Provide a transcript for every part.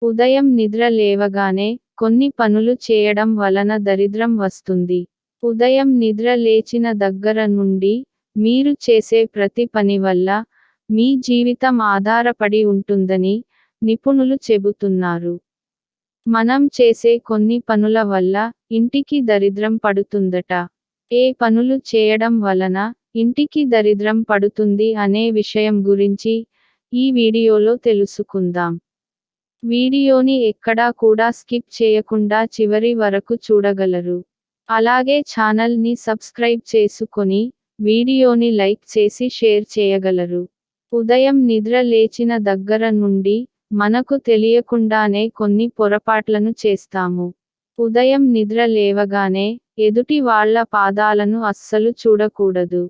ఉదయం నిద్ర లేవగానే కొన్ని పనులు చేయడం వలన దరిద్రం వస్తుంది. ఉదయం నిద్ర లేచిన దగ్గర నుండి మీరు చేసే ప్రతి పని వల్ల మీ జీవితం ఆధారపడి ఉంటుందని నిపుణులు చెబుతున్నారు. మనం చేసే కొన్ని పనుల వల్ల ఇంటికి దరిద్రం పడుతుందట. ఏ పనులు చేయడం వలన ఇంటికి దరిద్రం పడుతుంది అనే విషయం గురించి ఈ వీడియోలో తెలుసుకుందాం. వీడియోని ఎక్కడా కూడా స్కిప్ చేయకుండా చివరి వరకు చూడగలరు. అలాగే ఛానల్ ని సబ్స్క్రైబ్ చేసుకొని వీడియోని లైక్ చేసి షేర్ చేయగలరు. ఉదయం నిద్ర లేచిన దగ్గర నుండి మనకు తెలియకుండానే కొన్ని పొరపాట్లను చేస్తాము. ఉదయం నిద్ర లేవగానే ఎదుటి వాళ్ళ పాదాలను అస్సలు చూడకూడదు.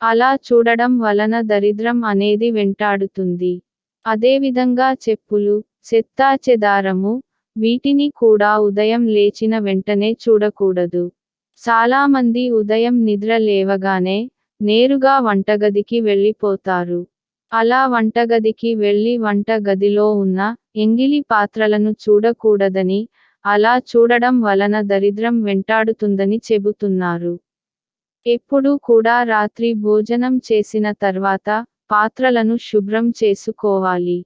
అలా చూడడం వలన దరిద్రం అనేది వెంటాడుతుంది. అదేవిధంగా చెప్పులు, చెత్తాచెదారము, వీటిని కూడా ఉదయం లేచిన వెంటనే చూడకూడదు. చాలామంది ఉదయం నిద్ర లేవగానే నేరుగా వంటగదికి వెళ్ళిపోతారు. అలా వంటగదికి వెళ్ళి వంట గదిలో ఉన్న ఎంగిలి పాత్రలను చూడకూడదని, అలా చూడడం వలన దరిద్రం వెంటాడుతుందని చెబుతున్నారు. ఎప్పుడూ కూడా రాత్రి భోజనం చేసిన తర్వాత పాత్రలను శుభ్రం చేసుకోవాలి.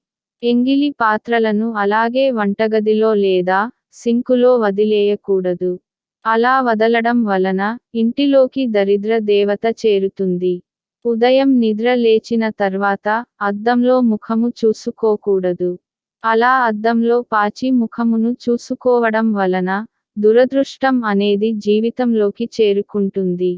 ఎంగిలి పాత్రలను అలాగే వంటగదిలో లేదా సింకులో వదిలేయకూడదు. అలా వదలడం వలన ఇంటిలోకి దరిద్ర దేవత చేరుతుంది. ఉదయం నిద్ర లేచిన తర్వాత అద్దంలో ముఖము చూసుకోకూడదు. అలా అద్దంలో పాచి ముఖమును చూసుకోవడం వలన దురదృష్టం అనేది జీవితంలోకి చేరుకుంటుంది.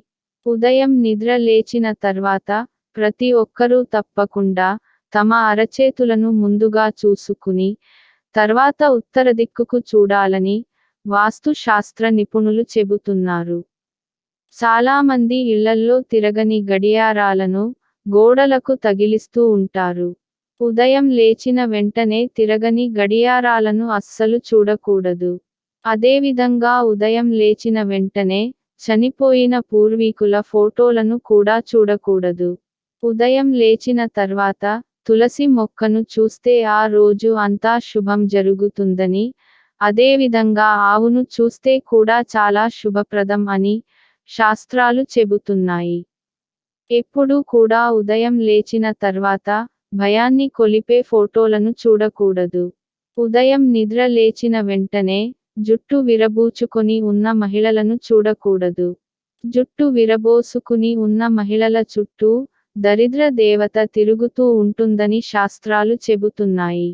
ఉదయం నిద్ర లేచిన తర్వాత ప్రతి ఒక్కరూ తప్పకుండా తమ అరచేతులను ముందుగా చూసుకుని తర్వాత ఉత్తర దిక్కుకు చూడాలని వాస్తు శాస్త్ర నిపుణులు చెబుతున్నారు. చాలామంది ఇళ్లల్లో తిరగని గడియారాలను గోడలకు తగిలిస్తూ ఉంటారు. ఉదయం లేచిన వెంటనే తిరగని గడియారాలను అస్సలు చూడకూడదు. అదేవిధంగా ఉదయం లేచిన వెంటనే చనిపోయిన పూర్వీకుల ఫోటోలను కూడా చూడకూడదు. ఉదయం లేచిన తర్వాత తులసి మొక్కను చూస్తే ఆ రోజు అంతా శుభం జరుగుతుందని, అదేవిధంగా ఆవును చూస్తే కూడా చాలా శుభప్రదం అని శాస్త్రాలు చెబుతున్నాయి. ఎప్పుడూ కూడా ఉదయం లేచిన తర్వాత భయాన్ని కొలిపే ఫోటోలను చూడకూడదు. ఉదయం నిద్ర లేచిన వెంటనే జుట్టు విరబూచుకొని ఉన్న మహిళలను చూడకూడదు. జుట్టు విరబోసుకుని ఉన్న మహిళల చుట్టూ దరిద్ర దేవత తిరుగుతూ ఉంటుందని శాస్త్రాలు చెబుతున్నాయి.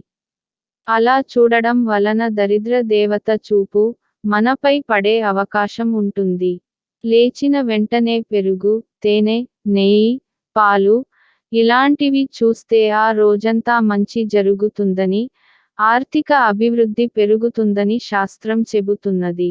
అలా చూడడం వలన దరిద్ర దేవత చూపు మనపై పడే అవకాశం ఉంటుంది. లేచిన వెంటనే పెరుగు, తేనె, నెయ్యి, పాలు ఇలాంటివి చూస్తే ఆ రోజంతా మంచి జరుగుతుందని, ఆర్థిక అభివృద్ధి పెరుగుతుందని శాస్త్రం చెబుతున్నది.